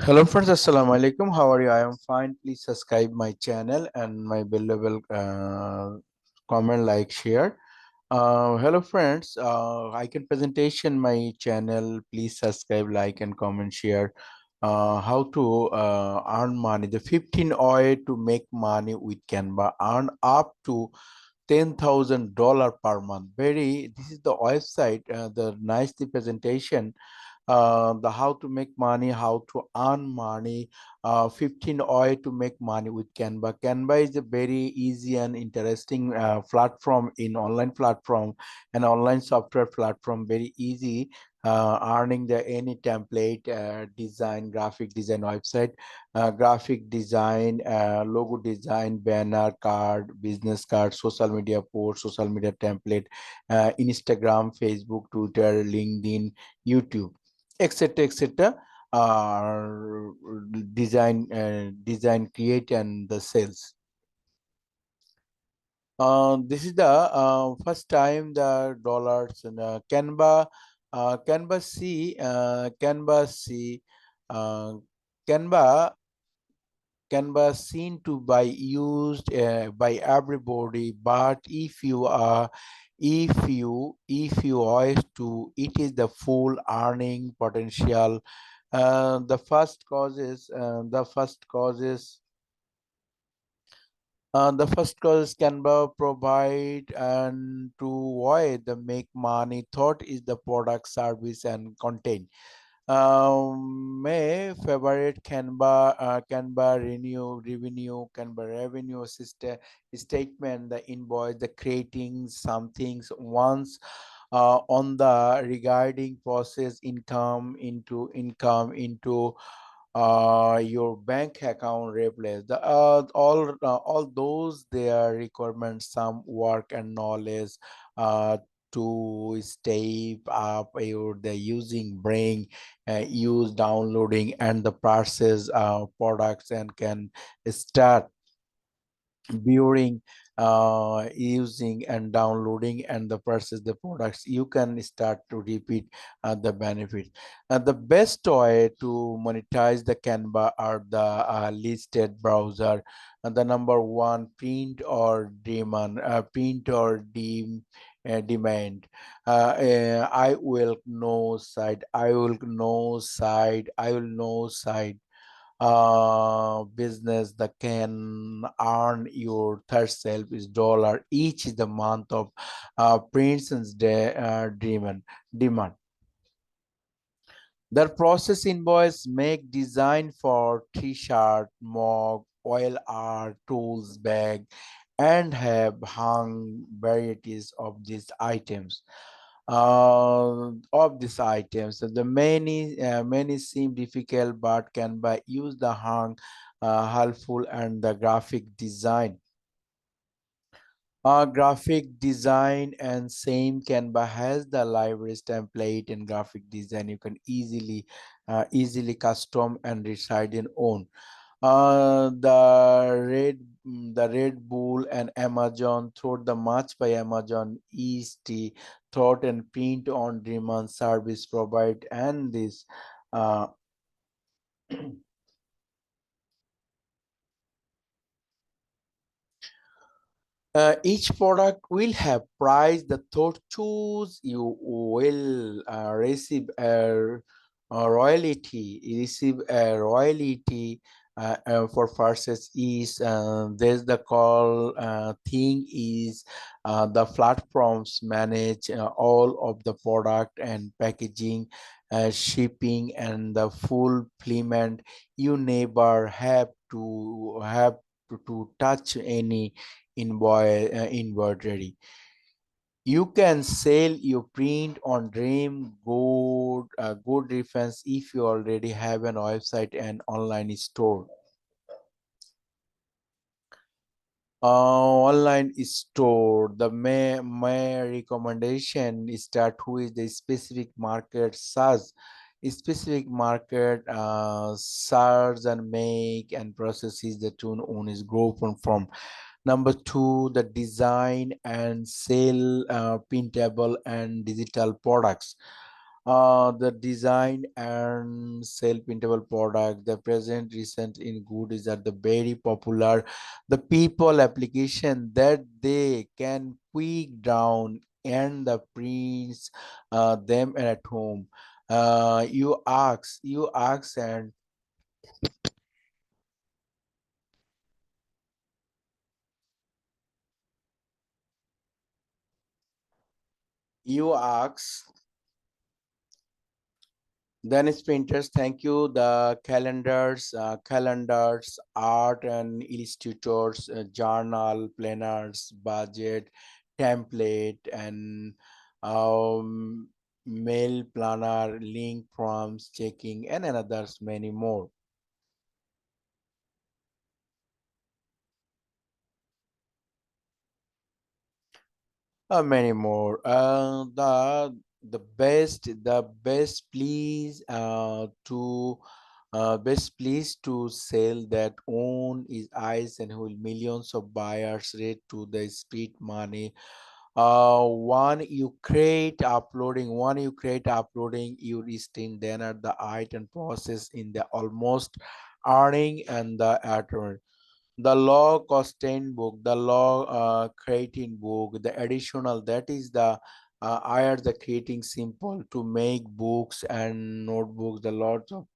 Hello friends, assalamu alaikum. How are you? I am fine. Please subscribe my channel and my valuable comment, like, share. Hello friends, I can presentation my channel. Please subscribe, like, and comment, share. How to earn money? The 15 way to make money with Canva. Earn up to $10,000 per month. Very. This is the website. The nicely presentation, the how to make money, how to earn money, 15 way to make money with Canva. Canva is a very easy and interesting platform in online platform and online software platform. Very easy earning the any template, design, graphic design website, graphic design, logo design, banner, card, business card, social media post, social media template, Instagram, Facebook, Twitter, LinkedIn, YouTube, etc., etc. Design, create, and the sales. This is the first time the dollars and Canva C, uh, Canva Canva seen to by used by everybody, but if you wish to, it is the full earning potential. The first cause Canva provide and to why the make money thought is the product, service, and content. May favorite Canva Canva revenue system statement, the invoice, the creating some things once on the regarding process income into your bank account replace the all those their requirements, some work and knowledge uh, to step up your the using brain, use downloading and the process products and can start viewing, using and downloading and the purchase the products. You can start to repeat the benefit. The best way to monetize the Canva are the listed browser. The number one, print or demand. I will know side business that can earn your third self is dollar each the month of Princeton's day demand. The process invoice make design for t-shirt, mug, oil art, tools, bag, and have hung varieties of these items. The many seem difficult but can by use the hung helpful and the graphic design and same Canva has the libraries template and graphic design. You can easily custom and decide in own. The Red Bull and Amazon thought the match by Amazon EST thought and print on demand service provide and this uh, each product will have price. The thought choose you will receive a royalty for purchase is there's the call thing is the platforms manage all of the product and packaging, shipping and the fulfillment. You never have to touch any inventory. You can sell your print on Dream good reference if you already have an website and online store. Online store, the my recommendation is that who is the specific market search and make and processes the tune on his group from. Number two, the design and sell printable and digital products. The design and sell printable product, the present recent in good is that the very popular the people application that they can quick down and the prints them at home. You ask then it's printers. Thank you. The calendars, art and illustrators, journal, planners, budget, template, and um, mail planner, link prompts, checking, and others many more. Many more. The best please to best please to sell that own is eyes and will millions of buyers rate to the speed money. One you create uploading you listing then at the item process in the almost earning and the return. The law costain book, the law creating book, the additional that is the I are the creating simple to make books and notebooks, the lots of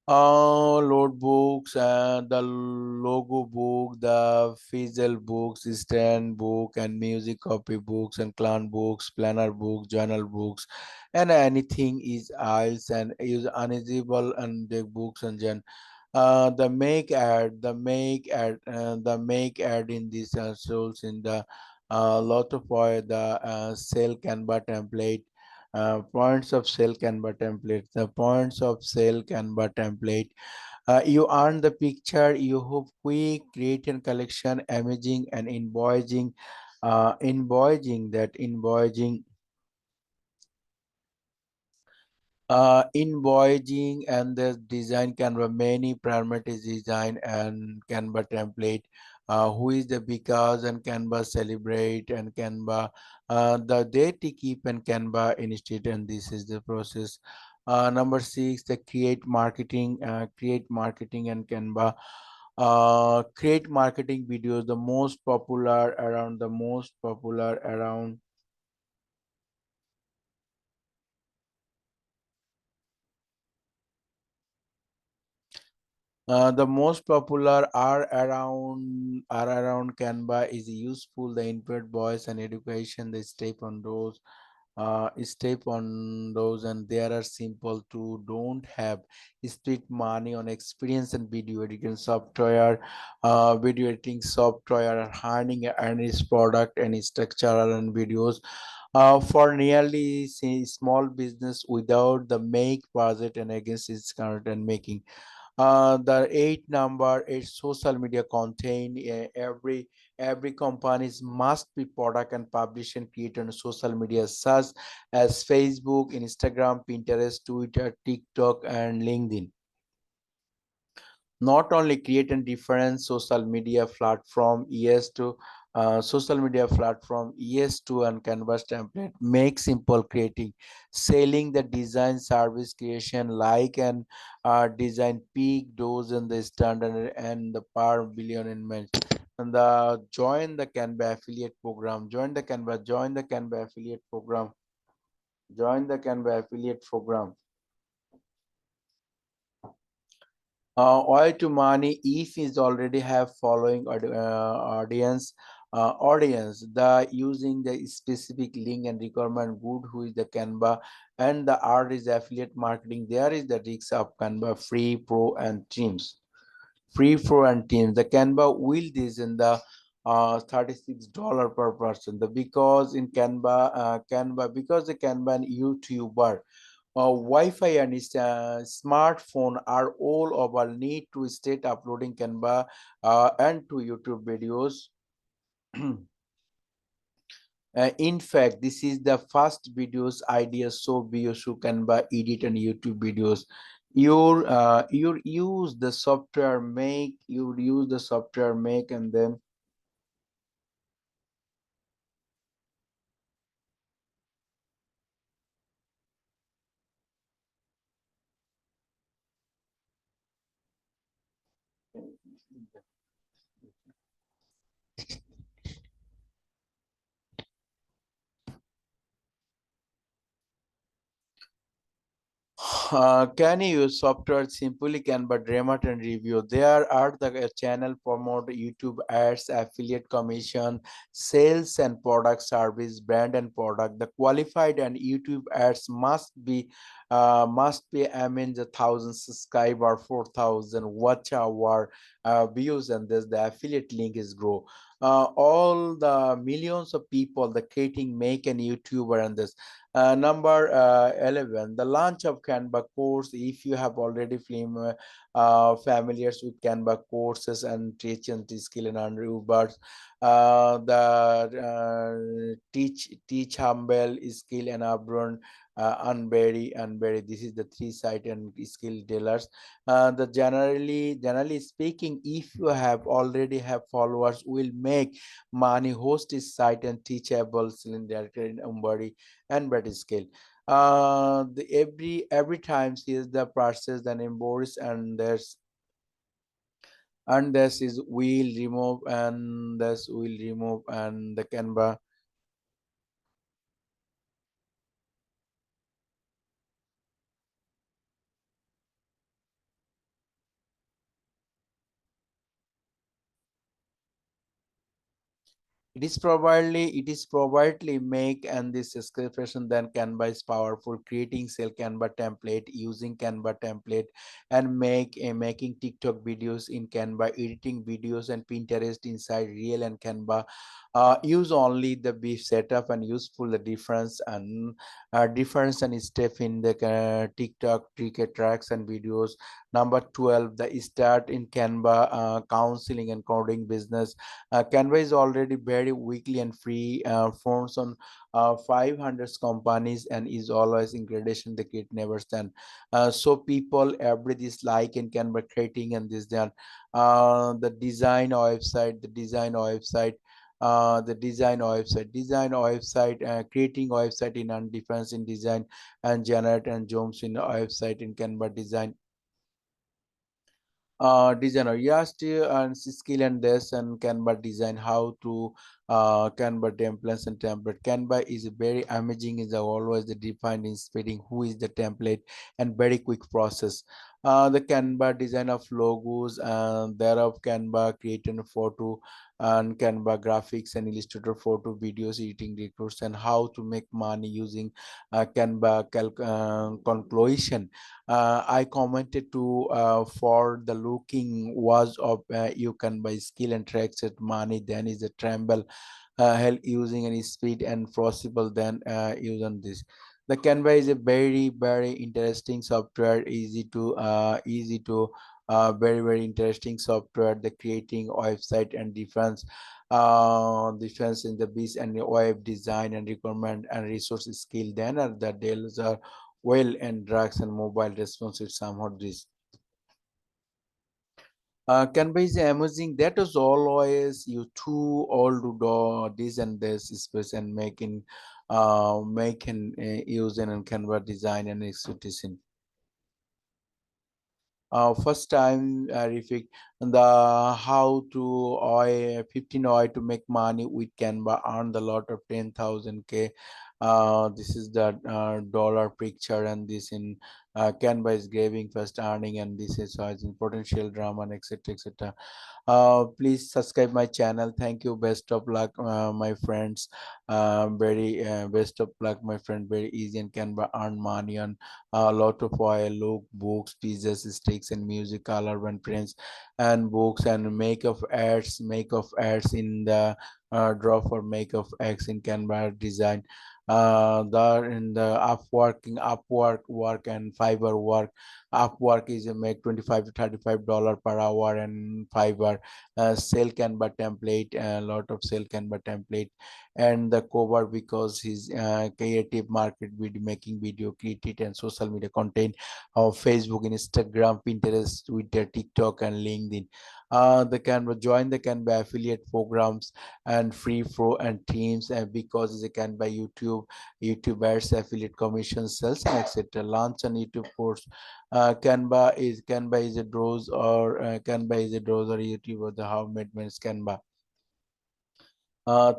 load books and the logo book, the fizzle books, stand book, and music copy books, and clan books, planner books, journal books, and anything is aisles and is unusable and the books and the make ad in this shows in the lot of the sale Canva template, points of sale Canva template, the points of sale Canva template. You earn the picture, you hope quick, create a collection, imaging and invoicing and the design Canva many parameters design and Canva template. Who is the because and Canva celebrate and Canva the date to keep and Canva initiate, and this is the process. Number six, the create marketing and Canva. Create marketing videos, the most popular around the most popular are around Canva is useful. The input voice and education. They step on those, and there are simple to don't have split money on experience and video editing software, and earning and its product and structural and videos. For nearly say small business without the make budget and against its current and making. The eight number is social media content. Every companies must be product and publish and create on social media such as Facebook, Instagram, Pinterest, Twitter, TikTok, and LinkedIn. Not only create and different social media platform ES2 and Canvas template make simple creating, selling the design service creation like and design peak dose and the standard and the per billion in minutes. And the join the Canva affiliate program, join the Canva affiliate program. Oil to money if is already have following audience the using the specific link and requirement good who is the Canva, and the art is affiliate marketing. There is the risk of Canva free pro and teams. The Canva will this in the $36 per person. The because in Canva because the Canva and YouTuber Wi-Fi and smartphone are all over need to start uploading Canva and to YouTube videos. In fact, this is the first videos idea so videos you Canva edit and YouTube videos. You use the software make and then Can you use software simply Canva Dramat and review? There are the channel promote YouTube ads, affiliate commission, sales and product service, brand and product. The qualified and YouTube ads must be I mean the 1,000 subscriber, 4,000 watch hour views, and this the affiliate link is grow. All the millions of people the creating make an YouTuber and this. Number 11, the launch of Canva course. If you have already familiars with Canva courses and teach and skill and Andrew, but the teach humble skill and Abron unbury. This is the three site and skill dealers. The generally speaking, if you have already have followers, will make money. Host is site and teachable cylinder in Umbari and better scale. Every time sees the process then embrace and this is will remove and this will remove and the Canva. It is probably make and this description then Canva is powerful. Creating sell Canva template, using Canva template, and making TikTok videos in Canva, editing videos and Pinterest inside Real and Canva. Use only the beef setup and useful the difference and step in the TikTok trick tracks and videos. Number 12, the start in Canva counseling and coding business. Canva is already very weekly and free forms on 500 companies and is always in gradation the kit never stand. So people every this like and Canva creating and this then the design website, creating website in and difference in design and generate and jumps in website in Canva designer. Yes, and skill and this and Canva design how to Canva templates and template. Canva is very amazing, is always the defined in speeding who is the template and very quick process. The Canva design of logos and thereof Canva creating a photo and Canva graphics and illustrator photo videos editing recruits and how to make money using Canva conclusion. I commented to for the looking was of you can buy skill and tracks it money then is a tremble help using any speed and possible then using this. The Canva is a very interesting software, easy to very interesting software. The creating website and difference in the biz and the web design and requirement and resource skill. Then are the deals are well and drugs and mobile responsive somewhat this. Canva is amazing. That was always you two all do this and this space and making using and Canva design and execution. First time I reflect the how to I 15 OI to make money with Canva earn the lot of 10,000 K. This is the dollar picture and this in Canva is giving first earning and this is in potential drama and etc. Please subscribe my channel. Thank you. Best of luck, my friends. Very best of luck, my friend. Very easy and Canva earn money on a lot of oil, look, books, pizzas, sticks, and music, color and prints, and books, and make of ads in the draw for make of X in Canva design. The in the Upwork work and Fiverr work. Upwork is a make 25 to $35 per hour and Fiverr sell Canva template, a lot of sell Canva template, and the cover because his creative market video making video created and social media content of Facebook, Instagram, Pinterest, Twitter, TikTok, and LinkedIn. The Canva join the Canva affiliate programs and free pro and teams, and because they can buy YouTube ads, affiliate commission, sales, and etc. Launch on YouTube course. Canva is a draws or Canva is a draws or YouTube or the how made means Canva.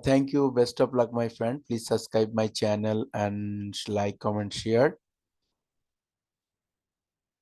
Thank you. Best of luck, my friend. Please subscribe my channel and like, comment, share.